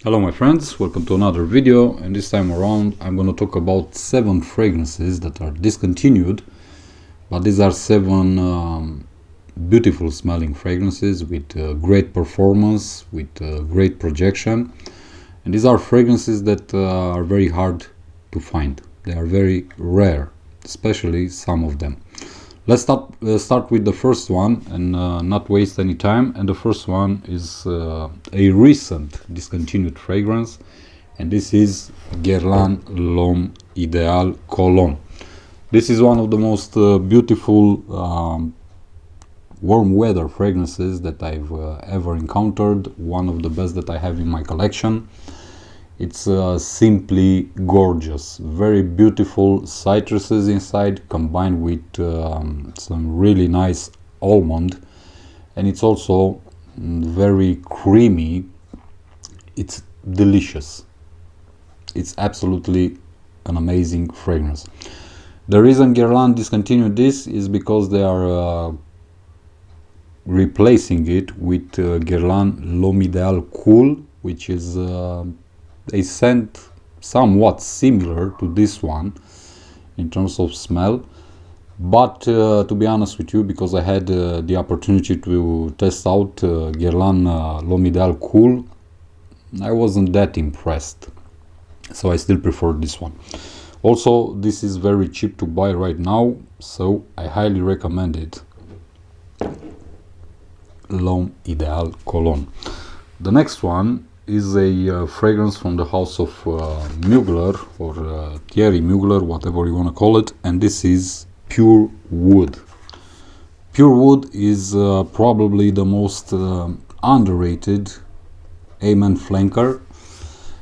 Hello my friends, welcome to another video, and this time around I'm going to talk about 7 fragrances that are discontinued, but these are 7 beautiful smelling fragrances with great performance, with great projection, and these are fragrances that are very hard to find. They are very rare, especially some of them. Let's start with the first one and not waste any time. And the first one is a recent discontinued fragrance, and this is Guerlain L'Homme Idéal Cologne. This is one of the most beautiful warm weather fragrances that I've ever encountered. One of the best that I have in my collection. It's simply gorgeous, very beautiful citruses inside, combined with some really nice almond, and it's also very creamy. It's delicious. It's absolutely an amazing fragrance. The reason Guerlain discontinued this is because they are replacing it with Guerlain L'Homme Idéal Cool, which is a scent somewhat similar to this one in terms of smell, but to be honest with you, because I had the opportunity to test out Guerlain L'Homme Idéal Cool, I wasn't that impressed, so I still prefer this one. Also, this is very cheap to buy right now, so I highly recommend it. L'Homme Idéal Cologne. The next one is a fragrance from the house of Mugler, or Thierry Mugler, whatever you want to call it, and this is Pure Wood. Pure Wood is probably the most underrated A-man flanker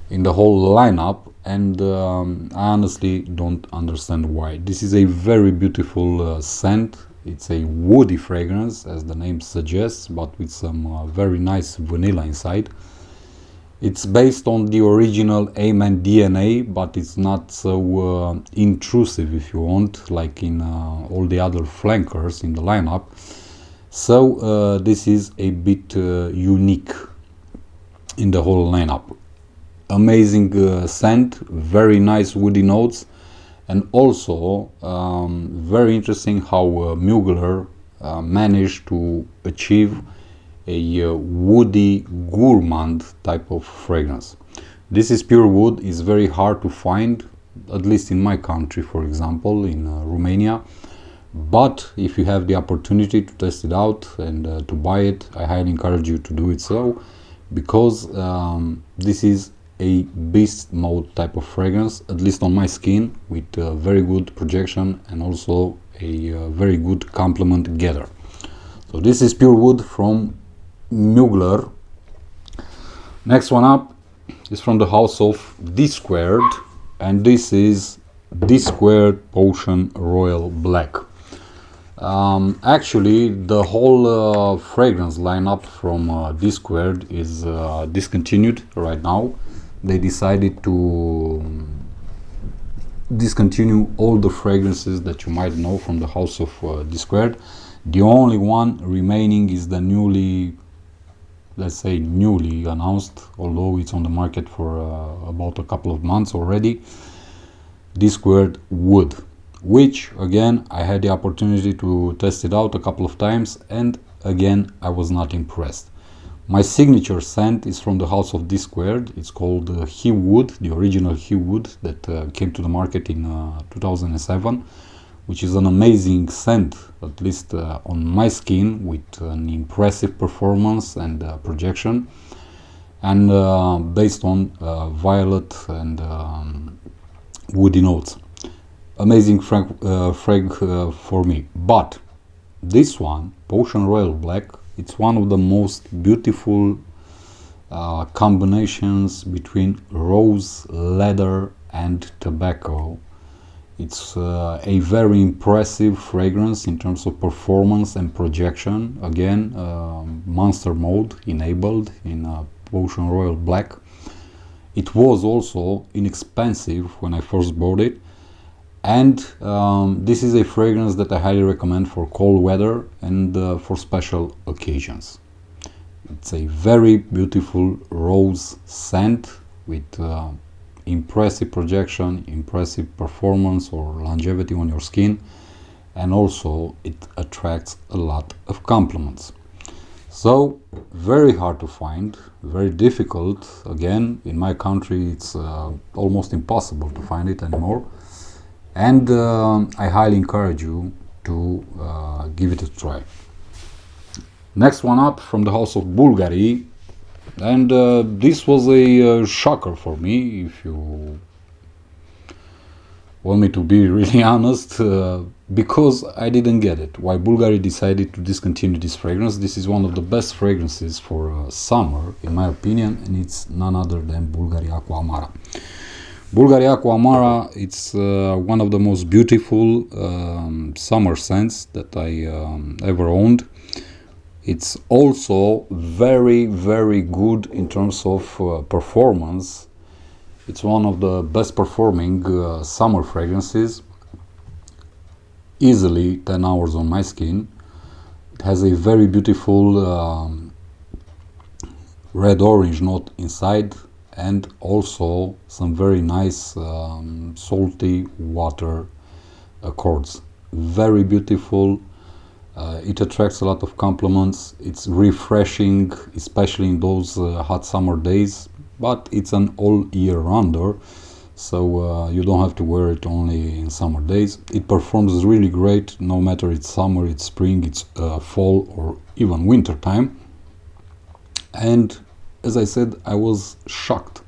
in the whole lineup, and I honestly don't understand why. This is a very beautiful scent. It's a woody fragrance, as the name suggests, but with some very nice vanilla inside. It's based on the original A-man DNA, but it's not so intrusive, if you want, like in all the other flankers in the lineup. So this is a bit unique in the whole lineup. Amazing scent, very nice woody notes, and also very interesting how Mugler managed to achieve a woody gourmand type of fragrance. This is Pure Wood. Is very hard to find, at least in my country, for example, in Romania. But if you have the opportunity to test it out and to buy it, I highly encourage you to do it so, because this is a beast mode type of fragrance, at least on my skin, with very good projection and also a very good complement getter. So this is Pure Wood from Mugler. Next one up is from the house of DSquared, and this is DSquared Potion Royal Black. Actually, the whole fragrance lineup from DSquared is discontinued right now. They decided to discontinue all the fragrances that you might know from the house of DSquared. The only one remaining is the newly announced, although it's on the market for about a couple of months already, DSquared Wood, which again I had the opportunity to test it out a couple of times, and again I was not impressed. My signature scent is from the house of DSquared. It's called He Wood, the original He Wood that came to the market in 2007, which is an amazing scent, at least on my skin, with an impressive performance and projection, and based on violet and woody notes. Amazing frag for me. But this one, Potion Royal Black, it's one of the most beautiful combinations between rose, leather and tobacco. It's a very impressive fragrance in terms of performance and projection. Again, monster mode enabled in Potion Royal Black. It was also inexpensive when I first bought it, and this is a fragrance that I highly recommend for cold weather and for special occasions. It's a very beautiful rose scent with impressive projection, impressive performance or longevity on your skin, and also it attracts a lot of compliments. So very hard to find, very difficult. Again, in my country it's almost impossible to find it anymore, and I highly encourage you to give it a try. Next one up, from the house of Bulgari, and this was a shocker for me, if you want me to be really honest, because I didn't get it. Why Bulgari decided to discontinue this fragrance. This is one of the best fragrances for summer, in my opinion, and it's none other than Bulgari Aqua Amara. Bulgari Aqua Amara, it's one of the most beautiful summer scents that I ever owned. It's also very, very good in terms of performance. It's one of the best performing summer fragrances. Easily 10 hours on my skin. It has a very beautiful red-orange note inside, and also some very nice salty water accords. Very beautiful. It attracts a lot of compliments. It's refreshing, especially in those hot summer days, but it's an all year rounder, so you don't have to wear it only in summer days. It performs really great, no matter it's summer, it's spring, it's fall, or even winter time. And as I said, I was shocked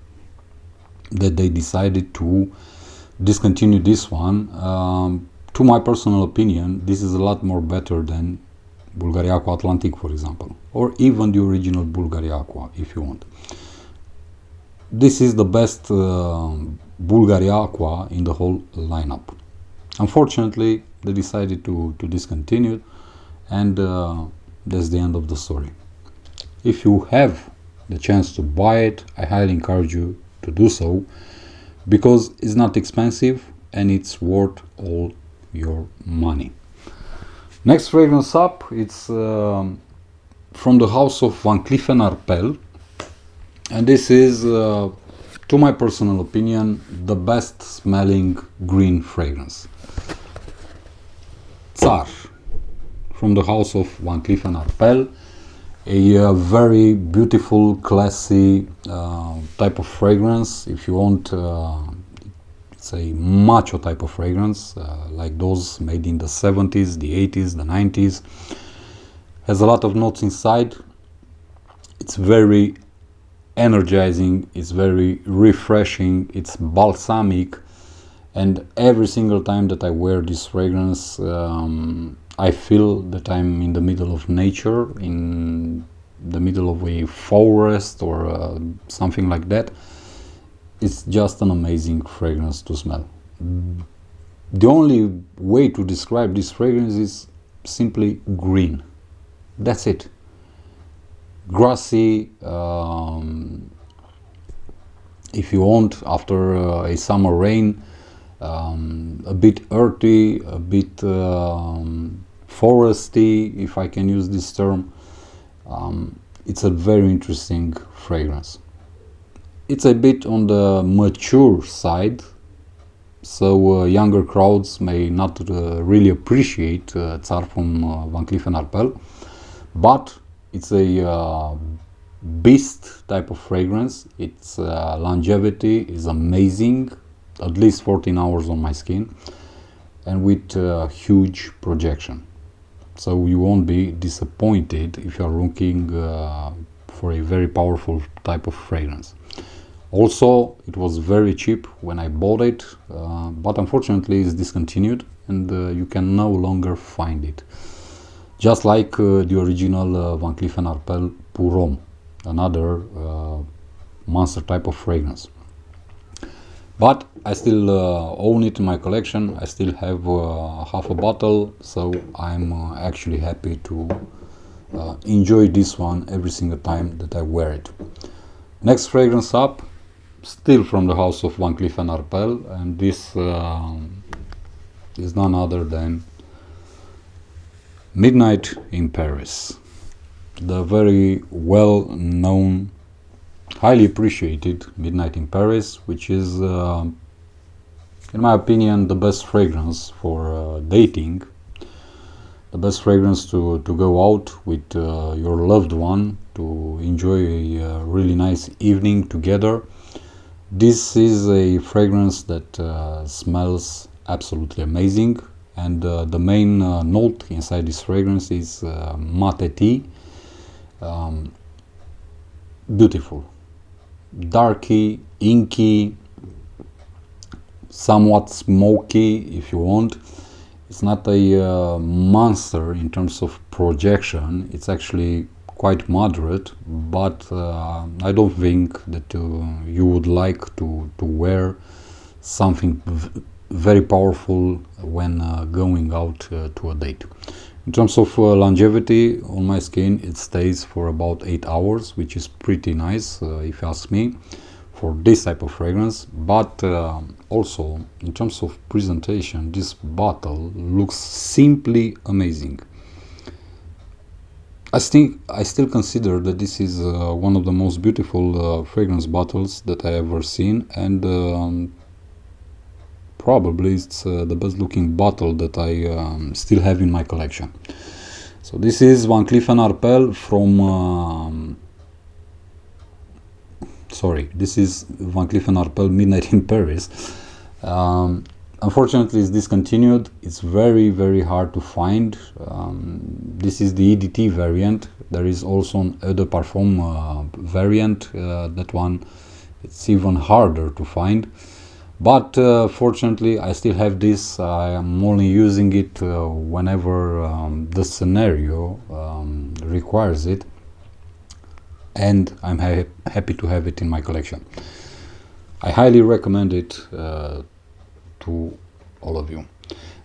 that they decided to discontinue this one. To my personal opinion, this is a lot more better than Bulgari Aqua Atlantic, for example, or even the original Bulgari Aqua, if you want. This is the best Bulgari Aqua in the whole lineup. Unfortunately, they decided to discontinue, and that's the end of the story. If you have the chance to buy it, I highly encourage you to do so, because it's not expensive and it's worth all your money. Next fragrance up, it's from the house of Van Cleef Arpels, and this is, to my personal opinion, the best smelling green fragrance. Tsar, from the house of Van Cleef Arpels, a very beautiful, classy type of fragrance. If you want, it's a macho type of fragrance, like those made in the 70s, the 80s, the 90s. Has a lot of notes inside. It's very energizing, it's very refreshing, it's balsamic, and every single time that I wear this fragrance, I feel that I'm in the middle of nature, in the middle of a forest or something like that. It's just an amazing fragrance to smell. The only way to describe this fragrance is simply green. That's it. Grassy, if you want, after a summer rain, a bit earthy, a bit foresty, if I can use this term. It's a very interesting fragrance. It's a bit on the mature side, so younger crowds may not really appreciate Tsar from Van Cleef Arpels, but it's a beast type of fragrance. Its longevity is amazing, at least 14 hours on my skin, and with huge projection. So you won't be disappointed if you are looking for a very powerful type of fragrance. Also, it was very cheap when I bought it, but unfortunately it's discontinued and you can no longer find it. Just like the original Van Cleef Arpels Pour Homme, another monster type of fragrance. But I still own it in my collection. I still have half a bottle, so I'm actually happy to enjoy this one every single time that I wear it. Next fragrance up, still from the house of Van Cleef Arpels, and this is none other than Midnight in Paris. the very well known, highly appreciated Midnight in Paris, which is in my opinion the best fragrance for dating, the best fragrance to go out with your loved one to enjoy a really nice evening together. This is a fragrance that smells absolutely amazing, and the main note inside this fragrance is mate tea. Beautiful, darky, inky, somewhat smoky if you want. It's not a monster in terms of projection, it's actually quite moderate, but I don't think that you would like to wear something very powerful when going out to a date. In terms of longevity on my skin, it stays for about 8 hours, which is pretty nice if you ask me, for this type of fragrance. But also in terms of presentation, this bottle looks simply amazing. I still consider that this is one of the most beautiful fragrance bottles that I ever seen, and probably it's the best looking bottle that I still have in my collection. So this is Van Cleef Arpels from this is Van Cleef Arpels Midnight in Paris. Unfortunately, it's discontinued. It's very hard to find. This is the EDT variant. There is also an Eau de Parfum variant. That one, it's even harder to find. But fortunately, I still have this. I am only using it whenever the scenario requires it, and I'm happy to have it in my collection. I highly recommend it to all of you.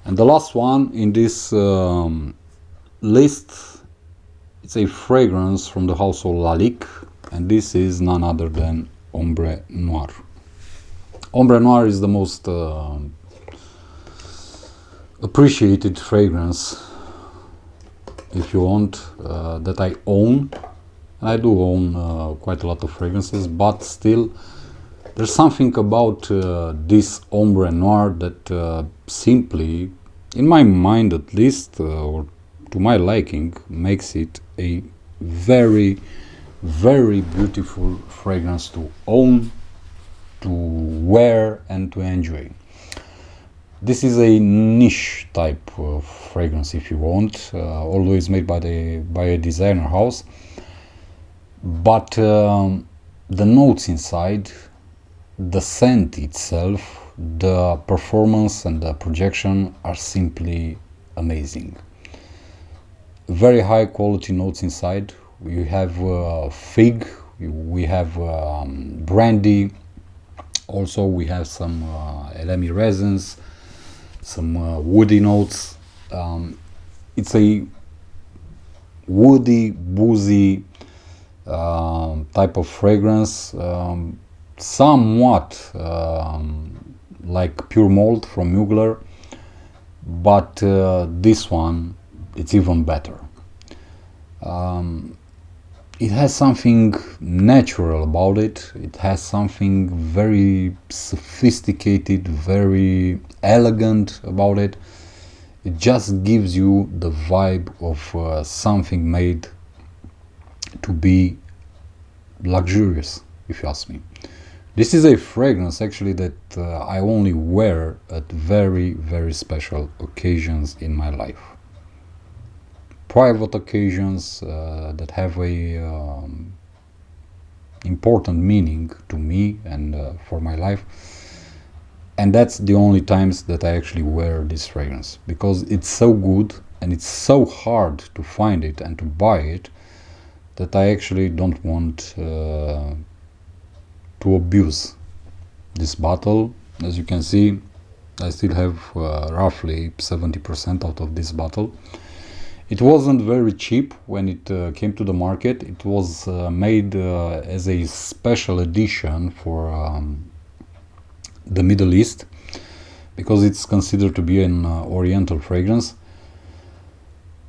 And the last one in this list, it's a fragrance from the household Lalique, and this is none other than Umbra Noir. Umbra Noir is the most appreciated fragrance, if you want, that I own. And I do own quite a lot of fragrances, but still there's something about this Umbra Noir that simply, in my mind at least, or to my liking, makes it a very beautiful fragrance to own, to wear and to enjoy. This is a niche type of fragrance, if you want, although it's made by a designer house, but the notes inside, the scent itself, the performance and the projection are simply amazing. Very high quality notes inside. We have fig, we have brandy, also we have some elemi resins, some woody notes. It's a woody, boozy type of fragrance, somewhat like Pure Malt from Mugler, but this one, it's even better. It has something natural about it. It has something very sophisticated, very elegant about it. It just gives you the vibe of something made to be luxurious, if you ask me. This is a fragrance actually that I only wear at very special occasions in my life. Private occasions that have a important meaning to me and for my life, and that's the only times that I actually wear this fragrance, because it's so good and it's so hard to find it and to buy it that I actually don't want to abuse this bottle. As you can see, I still have roughly 70% out of this bottle. It wasn't very cheap when it came to the market. It was made as a special edition for the Middle East, because it's considered to be an oriental fragrance.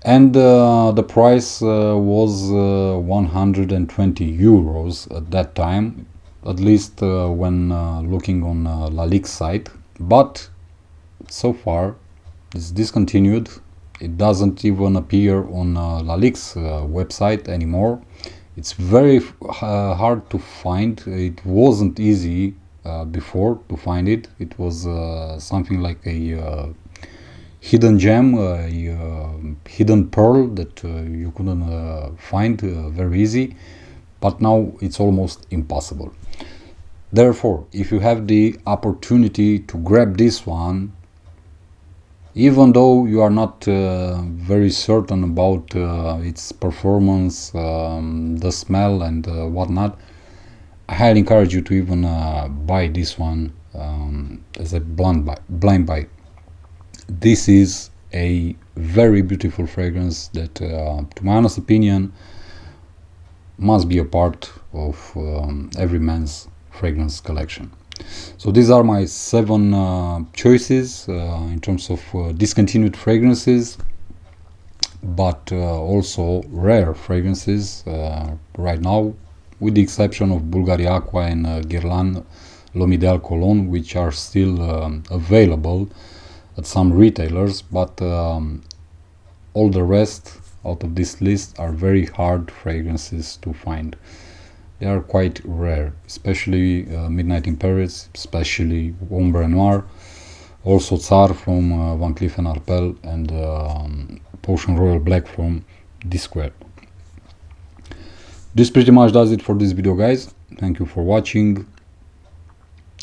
and the price was 120 euros at that time, at least when looking on Lalic's site. But so far it's discontinued. It doesn't even appear on Lalic's website anymore. It's very hard to find. It wasn't easy before to find it. It was something like a hidden gem, a hidden pearl that you couldn't find very easy, but now it's almost impossible. Therefore, if you have the opportunity to grab this one, even though you are not very certain about its performance, the smell and whatnot, I highly encourage you to even buy this one as a blind buy. This is a very beautiful fragrance that, to my honest opinion, must be a part of every man's fragrance collection. So these are my 7 choices in terms of discontinued fragrances, but also rare fragrances right now, with the exception of Bulgari Aqua and Guerlain L'Homme Ideal Cologne, which are still available at some retailers, but all the rest out of this list are very hard fragrances to find. They are quite rare, especially Midnight in Paris, especially Umbra Noir, also Tsar from Van Cleef Arpels, and Potion Royal Black from DSquared. This pretty much does it for this video, guys. Thank you for watching.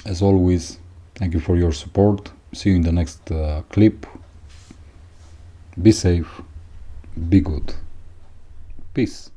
As always, thank you for your support. See you in the next clip. Be safe, be good. Peace.